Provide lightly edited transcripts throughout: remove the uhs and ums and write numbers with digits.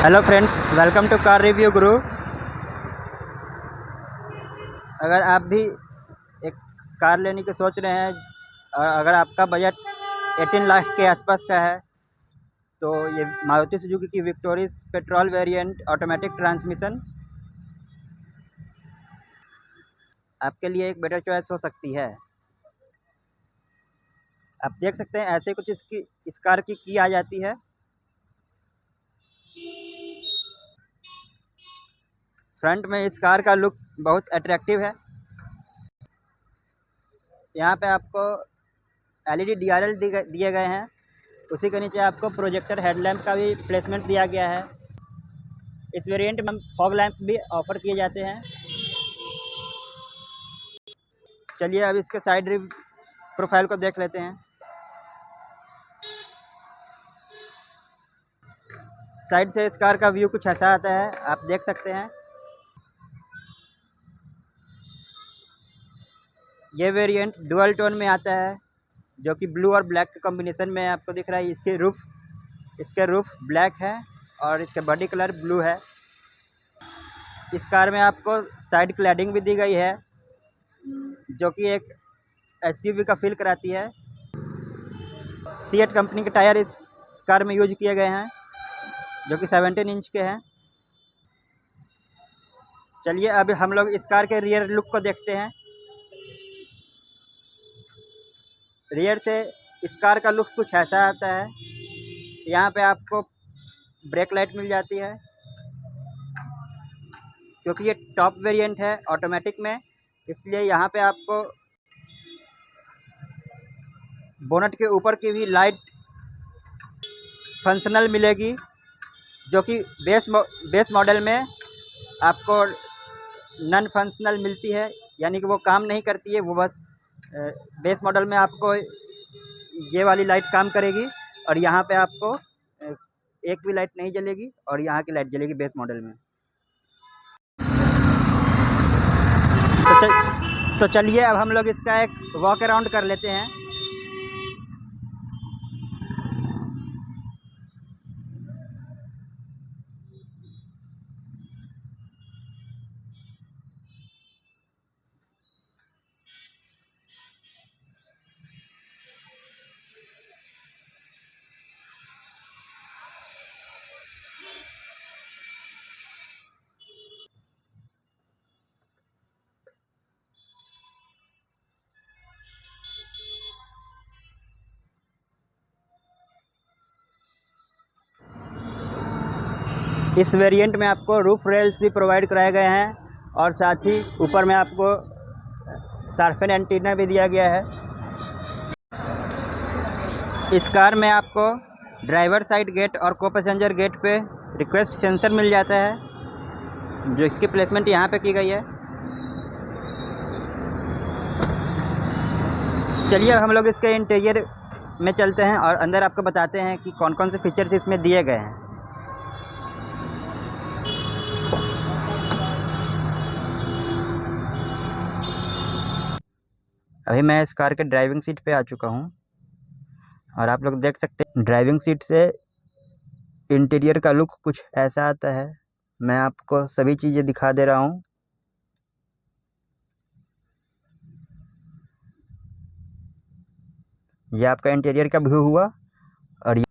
Hello friends, welcome to car review guru. अगर आप भी एक कार लेने की सोच रहे हैं और अगर आपका बजट 18 लाख के आसपास का है तो ये मारुति सुजुकी की Victoris petrol variant automatic transmission आपके लिए एक बेटर चॉइस हो सकती है। आप देख सकते हैं ऐसे कुछ इस कार की आ जाती है। फ्रंट में इस कार का लुक बहुत अट्रैक्टिव है। यहाँ पे आपको LED DRL दिए गए हैं। उसी के नीचे आपको प्रोजेक्टर हेडलैम्प का भी प्लेसमेंट दिया गया है। इस वेरिएंट में फॉग लैंप भी ऑफर किए जाते हैं। चलिए अब इसके साइड प्रोफाइल को देख लेते हैं। साइड से इस कार का व्यू कुछ ऐसा आता है, आप देख सकते हैं। ये वेरिएंट डुअल टोन में आता है जो कि ब्लू और ब्लैक के कॉम्बिनेशन में आपको दिख रहा है। इसके रूफ ब्लैक है और इसके बॉडी कलर ब्लू है। इस कार में आपको साइड क्लैडिंग भी दी गई है जो कि एक SUV का फील कराती है। सीएट कंपनी के टायर इस कार में यूज किए गए हैं जो कि 17 इंच के हैं। चलिए अब हम लोग इस कार के रियर लुक को देखते हैं। रियर से इस कार का लुक कुछ ऐसा आता है। यहाँ पे आपको ब्रेक लाइट मिल जाती है क्योंकि ये टॉप वेरिएंट है ऑटोमेटिक में, इसलिए यहाँ पे आपको बोनट के ऊपर की भी लाइट फंक्शनल मिलेगी जो कि बेस मॉडल में आपको नॉन फंक्शनल मिलती है, यानी कि वो काम नहीं करती है। वो बस बेस मॉडल में आपको ये वाली लाइट काम करेगी और यहाँ पे आपको एक भी लाइट नहीं जलेगी और यहाँ की लाइट जलेगी बेस मॉडल में। तो चलिए अब हम लोग इसका एक वॉक अराउंड कर लेते हैं। इस वेरिएंट में आपको रूफ रेल्स भी प्रोवाइड कराए गए हैं और साथ ही ऊपर में आपको शार्पन एंटीना भी दिया गया है। इस कार में आपको ड्राइवर साइड गेट और को पैसेंजर गेट पे रिक्वेस्ट सेंसर मिल जाता है जो इसकी प्लेसमेंट यहाँ पे की गई है। चलिए हम लोग इसके इंटीरियर में चलते हैं और अंदर आपको बताते हैं कि कौन कौन से फीचर्स इसमें दिए गए हैं। अभी मैं इस कार के ड्राइविंग सीट पे आ चुका हूँ और आप लोग देख सकते हैं ड्राइविंग सीट से इंटीरियर का लुक कुछ ऐसा आता है। मैं आपको सभी चीज़ें दिखा दे रहा हूँ। यह आपका इंटीरियर का व्यू हुआ और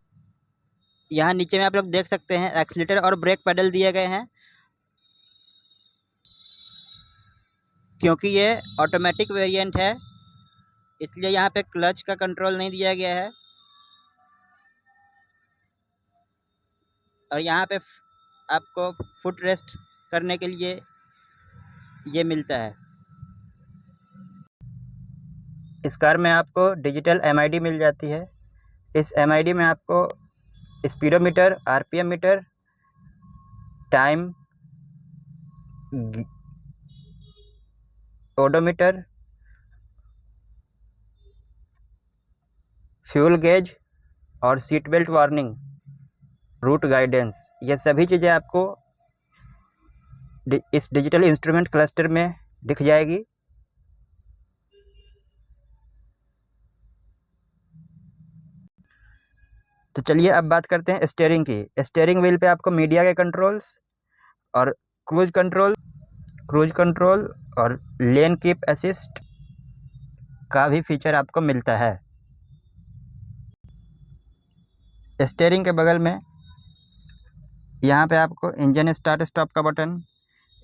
यहाँ नीचे में आप लोग देख सकते हैं एक्सीलेटर और ब्रेक पेडल दिए गए हैं। क्योंकि ये ऑटोमेटिक वेरिएंट है इसलिए यहाँ पे क्लच का कंट्रोल नहीं दिया गया है और यहाँ पे आपको फुट रेस्ट करने के लिए ये मिलता है। इस कार में आपको डिजिटल MID मिल जाती है। इस MID में आपको speedometer, RPM meter, time, odometer, fuel gauge और seat belt warning, route guidance, ये सभी चीज़ें आपको इस डिजिटल इंस्ट्रूमेंट क्लस्टर में दिख जाएगी। तो चलिए अब बात करते हैं स्टीयरिंग की। स्टीयरिंग व्हील पे आपको मीडिया के कंट्रोल्स और क्रूज कंट्रोल और लेन कीप असिस्ट का भी फीचर आपको मिलता है। स्टीयरिंग के बगल में यहाँ पे आपको इंजन स्टार्ट स्टॉप का बटन,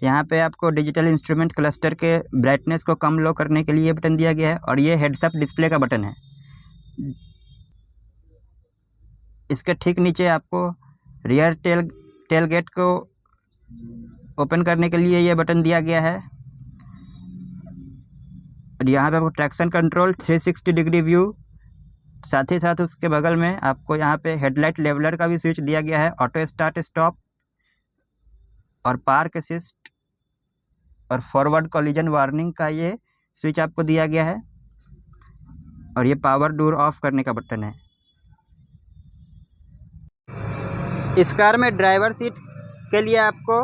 यहाँ पे आपको डिजिटल इंस्ट्रूमेंट क्लस्टर के ब्राइटनेस को कम लो करने के लिए बटन दिया गया है, और ये हेड्स अप डिस्प्ले का बटन है। इसके ठीक नीचे आपको रियर टेल गेट को ओपन करने के लिए ये बटन दिया गया है, और यहाँ पे आपको ट्रैक्शन कंट्रोल 360 डिग्री व्यू, साथ ही साथ उसके बगल में आपको यहाँ पे हेडलाइट लेवलर का भी स्विच दिया गया है, ऑटो स्टार्ट स्टॉप और पार्क असिस्ट और फॉरवर्ड कॉलिजन वार्निंग का ये स्विच आपको दिया गया है, और ये पावर डोर ऑफ करने का बटन है। इस कार में ड्राइवर सीट के लिए आपको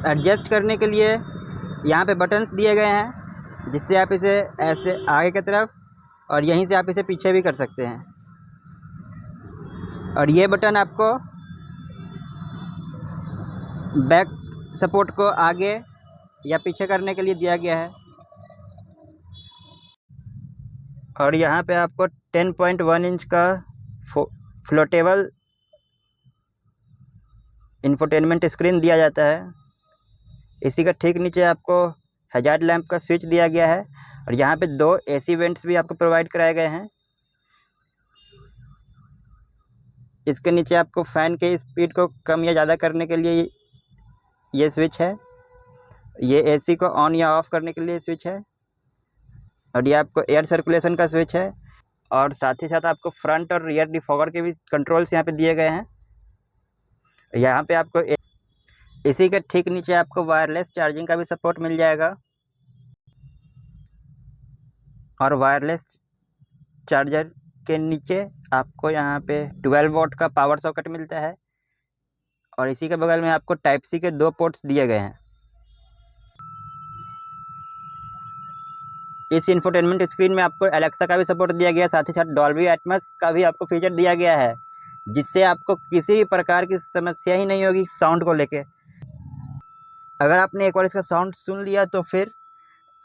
एडजस्ट करने के लिए यहाँ पे बटन्स दिए गए हैं, जिससे आप इसे ऐसे आगे की तरफ और यहीं से आप इसे पीछे भी कर सकते हैं। और ये बटन आपको बैक सपोर्ट को आगे या पीछे करने के लिए दिया गया है। और यहाँ पे आपको 10.1 इंच का फ्लोटेबल इंफोटेनमेंट स्क्रीन दिया जाता है। इसी का ठीक नीचे आपको हैजार्ड लैंप का स्विच दिया गया है, और यहाँ पे 2 एसी वेंट्स भी आपको प्रोवाइड कराए गए हैं। इसके नीचे आपको फ़ैन के स्पीड को कम या ज़्यादा करने के लिए ये स्विच है, ये एसी को ऑन या ऑफ़ करने के लिए स्विच है, और ये आपको एयर सर्कुलेशन का स्विच है, और साथ ही साथ आपको फ्रंट और रियर डिफॉगर के भी कंट्रोल्स यहाँ पे दिए गए हैं। यहाँ पे आपको इसी के ठीक नीचे आपको वायरलेस चार्जिंग का भी सपोर्ट मिल जाएगा, और वायरलेस चार्जर के नीचे आपको यहाँ पे 12 वोल्ट का पावर सॉकेट मिलता है, और इसी के बगल में आपको टाइप सी के 2 पोर्ट्स दिए गए हैं। इस इंफोटेनमेंट स्क्रीन में आपको एलेक्सा का भी सपोर्ट दिया गया है, साथ ही साथ डॉल्बी एटमॉस का भी आपको फीचर दिया गया है, जिससे आपको किसी भी प्रकार की समस्या ही नहीं होगी साउंड को लेके। अगर आपने एक बार इसका साउंड सुन लिया तो फिर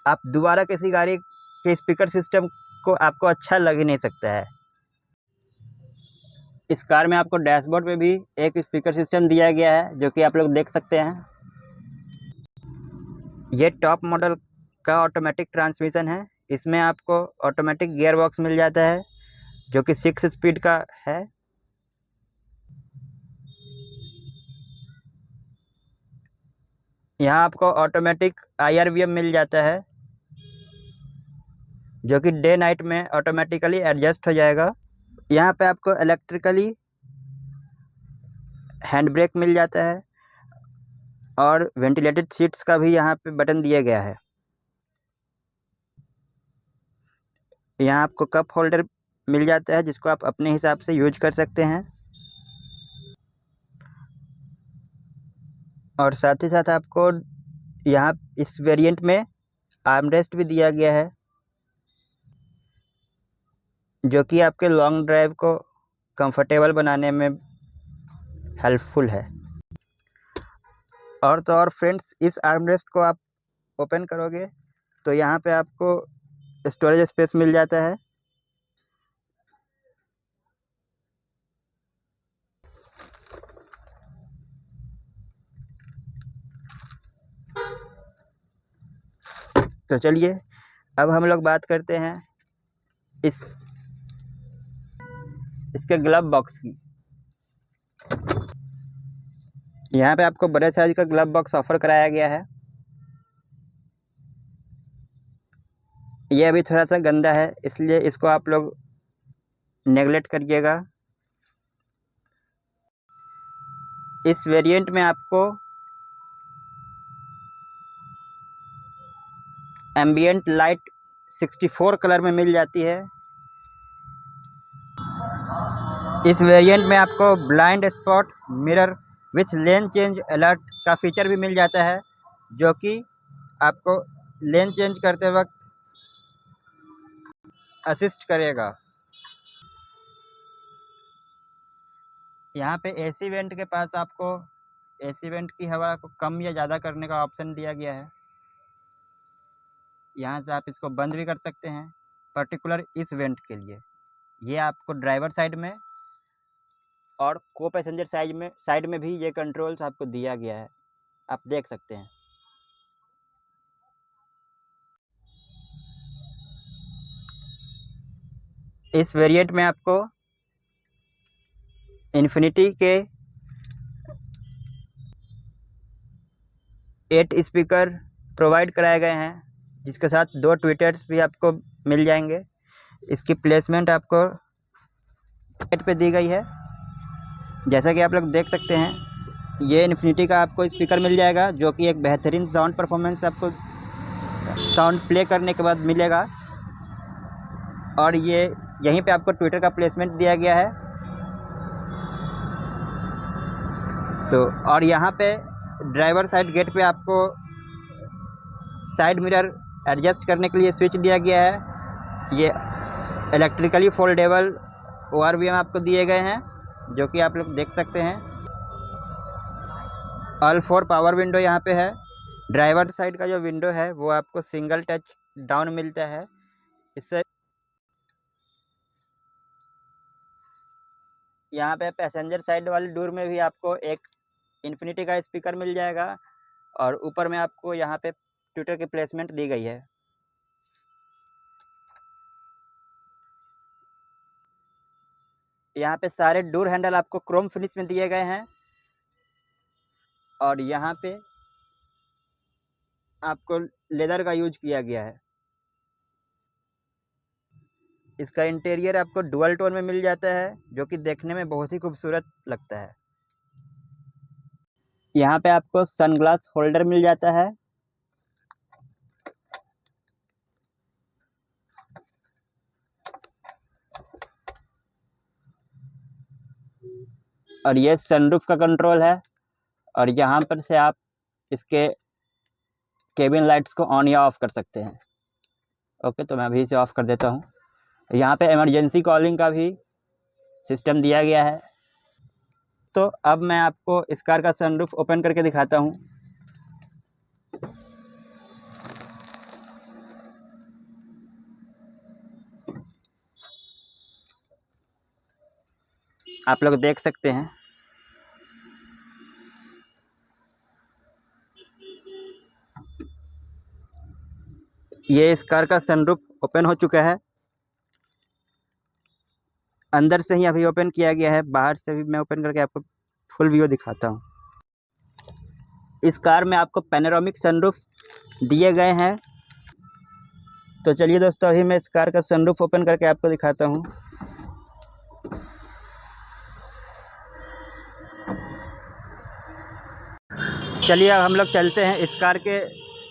आप दोबारा किसी गाड़ी के स्पीकर सिस्टम को आपको अच्छा लग ही नहीं सकता है। इस कार में आपको डैशबोर्ड पे भी एक स्पीकर सिस्टम दिया गया है, जो कि आप लोग देख सकते हैं। ये टॉप मॉडल का ऑटोमेटिक ट्रांसमिशन है। इसमें आपको ऑटोमेटिक गियर बॉक्स मिल जाता है, जो कि 6 स्पीड का है। यहाँ आपको ऑटोमेटिक IRVM मिल जाता है, जो कि डे नाइट में ऑटोमेटिकली एडजस्ट हो जाएगा। यहाँ पे आपको इलेक्ट्रिकली हैंड ब्रेक मिल जाता है, और वेंटिलेटेड सीट्स का भी यहाँ पे बटन दिया गया है। यहाँ आपको कप होल्डर मिल जाता है, जिसको आप अपने हिसाब से यूज कर सकते हैं, और साथ ही साथ आपको यहाँ इस वेरिएंट में आर्मरेस्ट भी दिया गया है, जो कि आपके लॉन्ग ड्राइव को कंफर्टेबल बनाने में हेल्पफुल है। और तो और फ्रेंड्स, इस आर्मरेस्ट को आप ओपन करोगे तो यहाँ पे आपको स्टोरेज स्पेस मिल जाता है। तो चलिए अब हम लोग बात करते हैं इसके ग्लव बॉक्स की। यहाँ पे आपको बड़े साइज का ग्लव बॉक्स ऑफर कराया गया है। ये अभी थोड़ा सा गंदा है, इसलिए इसको आप लोग नेगलेक्ट करिएगा। इस वेरिएंट में आपको एम्बिएंट लाइट 64 कलर में मिल जाती है। इस वेरिएंट में आपको blind spot mirror with lane change alert का फीचर भी मिल जाता है, जो कि आपको लेन चेंज करते वक्त असिस्ट करेगा। यहाँ पे एसी वेंट के पास आपको एसी वेंट की हवा को कम या ज़्यादा करने का ऑप्शन दिया गया है। यहाँ से आप इसको बंद भी कर सकते हैं पर्टिकुलर इस वेंट के लिए। ये आपको ड्राइवर साइड में और को पैसेंजर साइड में भी ये कंट्रोल्स आपको दिया गया है, आप देख सकते हैं। इस वेरिएंट में आपको इन्फिनिटी के 8 स्पीकर प्रोवाइड कराए गए हैं, जिसके साथ 2 ट्विटर्स भी आपको मिल जाएंगे। इसकी प्लेसमेंट आपको साइड पे दी गई है, जैसा कि आप लोग देख सकते हैं। ये इन्फिनिटी का आपको स्पीकर मिल जाएगा, जो कि एक बेहतरीन साउंड परफॉर्मेंस आपको साउंड प्ले करने के बाद मिलेगा। और ये यहीं पे आपको ट्विटर का प्लेसमेंट दिया गया है। तो और यहाँ पे ड्राइवर साइड गेट पे आपको साइड मिरर एडजस्ट करने के लिए स्विच दिया गया है। ये इलेक्ट्रिकली फोल्डेबल ORVM आपको दिए गए हैं, जो कि आप लोग देख सकते हैं। ऑल 4 पावर विंडो यहाँ पे है। ड्राइवर साइड का जो विंडो है वो आपको सिंगल टच डाउन मिलता है। इससे यहाँ पे पैसेंजर साइड वाले डोर में भी आपको एक इन्फिनिटी का स्पीकर मिल जाएगा, और ऊपर में आपको यहाँ पे ट्विटर की प्लेसमेंट दी गई है। यहाँ पे सारे डोर हैंडल आपको क्रोम फिनिश में दिए गए हैं, और यहाँ पे आपको लेदर का यूज किया गया है। इसका इंटीरियर आपको डुअल टोन में मिल जाता है, जो कि देखने में बहुत ही खूबसूरत लगता है। यहाँ पे आपको सनग्लास होल्डर मिल जाता है। और ये सनरूफ का कंट्रोल है, और यहाँ पर से आप इसके केबिन लाइट्स को ऑन या ऑफ कर सकते हैं। ओके, तो मैं अभी इसे ऑफ कर देता हूँ। यहाँ पे इमरजेंसी कॉलिंग का भी सिस्टम दिया गया है। तो अब मैं आपको इस कार का सनरूफ ओपन करके दिखाता हूँ। आप लोग देख सकते हैं, ये इस कार का सनरूफ ओपन हो चुका है। अंदर से ही अभी ओपन किया गया है, बाहर से भी मैं ओपन करके आपको फुल व्यू दिखाता हूँ। इस कार में आपको पैनोरामिक सनरूफ दिए गए हैं। तो चलिए दोस्तों, अभी मैं इस कार का सनरूफ ओपन करके आपको दिखाता हूँ। चलिए अब हम लोग चलते हैं, इस कार के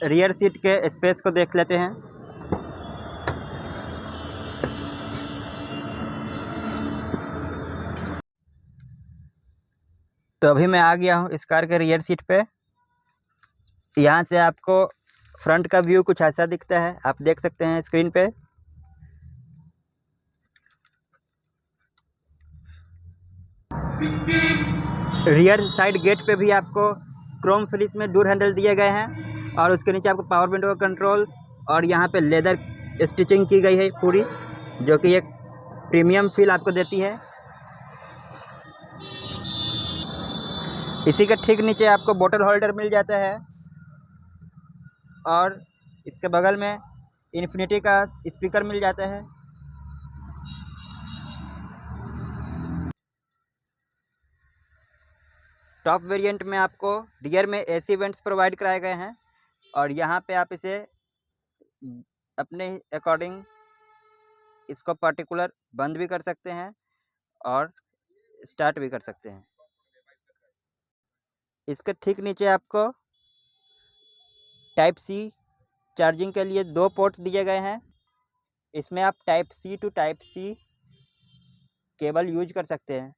रियर सीट के स्पेस को देख लेते हैं। तो अभी मैं आ गया हूँ इस कार के रियर सीट पे। यहाँ से आपको फ्रंट का व्यू कुछ ऐसा दिखता है, आप देख सकते हैं स्क्रीन पे। रियर साइड गेट पे भी आपको क्रोम फिनिश में डोर हैंडल दिए गए हैं, और उसके नीचे आपको पावर विंडो का कंट्रोल, और यहाँ पे लेदर स्टिचिंग की गई है पूरी, जो कि एक प्रीमियम फील आपको देती है। इसी के ठीक नीचे आपको बोतल होल्डर मिल जाता है, और इसके बगल में इन्फिनिटी का स्पीकर मिल जाता है। टॉप वेरिएंट में आपको रियर में एसी वेंट्स प्रोवाइड कराए गए हैं, और यहाँ पे आप इसे अपने अकॉर्डिंग इसको पर्टिकुलर बंद भी कर सकते हैं और स्टार्ट भी कर सकते हैं। इसके ठीक नीचे आपको टाइप सी चार्जिंग के लिए 2 पोर्ट दिए गए हैं। इसमें आप type C to type C cable use कर सकते हैं।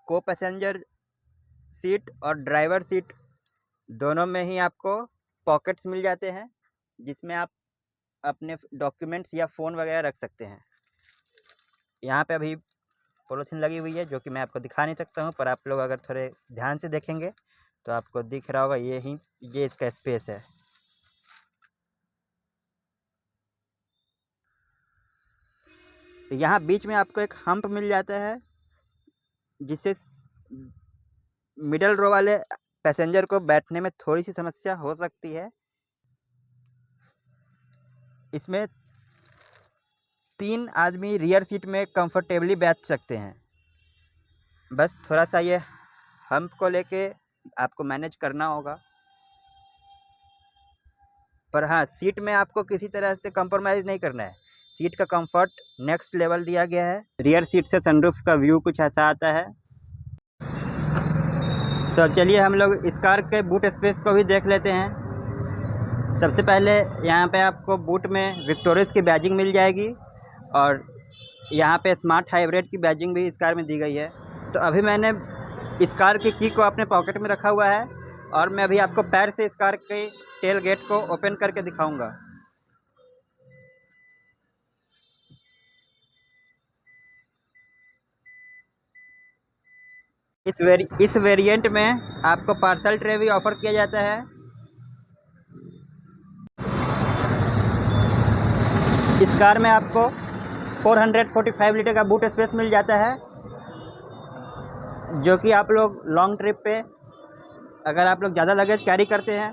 को पैसेंजर सीट और ड्राइवर सीट दोनों में ही आपको पॉकेट्स मिल जाते हैं, जिसमें आप अपने डॉक्यूमेंट्स या फ़ोन वगैरह रख सकते हैं। यहाँ पे अभी पॉलीथीन लगी हुई है जो कि मैं आपको दिखा नहीं सकता हूँ, पर आप लोग अगर थोड़े ध्यान से देखेंगे तो आपको दिख रहा होगा, ये इसका स्पेस है। यहाँ बीच में आपको एक हम्प मिल जाता है जिससे मिडल रो वाले पैसेंजर को बैठने में थोड़ी सी समस्या हो सकती है। इसमें 3 आदमी रियर सीट में कंफर्टेबली बैठ सकते हैं। बस थोड़ा सा ये हम्प को लेके आपको मैनेज करना होगा, पर हाँ, सीट में आपको किसी तरह से कंप्रोमाइज़ नहीं करना है। सीट का कंफर्ट नेक्स्ट लेवल दिया गया है। रियर सीट से सनरूफ का व्यू कुछ ऐसा आता है। तो चलिए हम लोग इस कार के बूट स्पेस को भी देख लेते हैं। सबसे पहले यहाँ पे आपको बूट में विक्टोरियस की बैजिंग मिल जाएगी और यहाँ पे स्मार्ट हाइब्रिड की बैजिंग भी इस कार में दी गई है। तो अभी मैंने इस कार की को अपने पॉकेट में रखा हुआ है और मैं अभी आपको पैर से इस कार के टेल गेट को ओपन करके दिखाऊंगा। इस वेरिएंट में आपको पार्सल ट्रे भी ऑफर किया जाता है। इस कार में आपको 445 लीटर का बूट स्पेस मिल जाता है, जो कि आप लोग लॉन्ग ट्रिप पे अगर आप लोग ज़्यादा लगेज कैरी करते हैं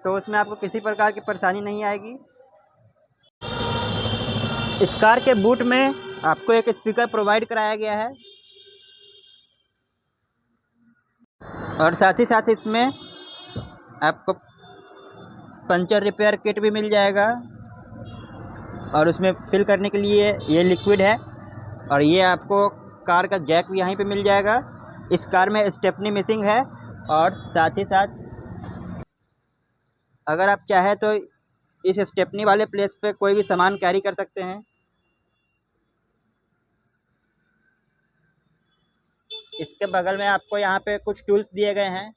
तो उसमें आपको किसी प्रकार की परेशानी नहीं आएगी। इस कार के बूट में आपको एक स्पीकर प्रोवाइड कराया गया है और साथ ही साथ इसमें आपको पंचर रिपेयर किट भी मिल जाएगा और उसमें फिल करने के लिए ये लिक्विड है और ये आपको कार का जैक भी यहीं पे मिल जाएगा। इस कार में स्टेपनी मिसिंग है और साथ ही साथ अगर आप चाहें तो इस स्टेपनी वाले प्लेस पे कोई भी सामान कैरी कर सकते हैं। इसके बगल में आपको यहाँ पे कुछ टूल्स दिए गए हैं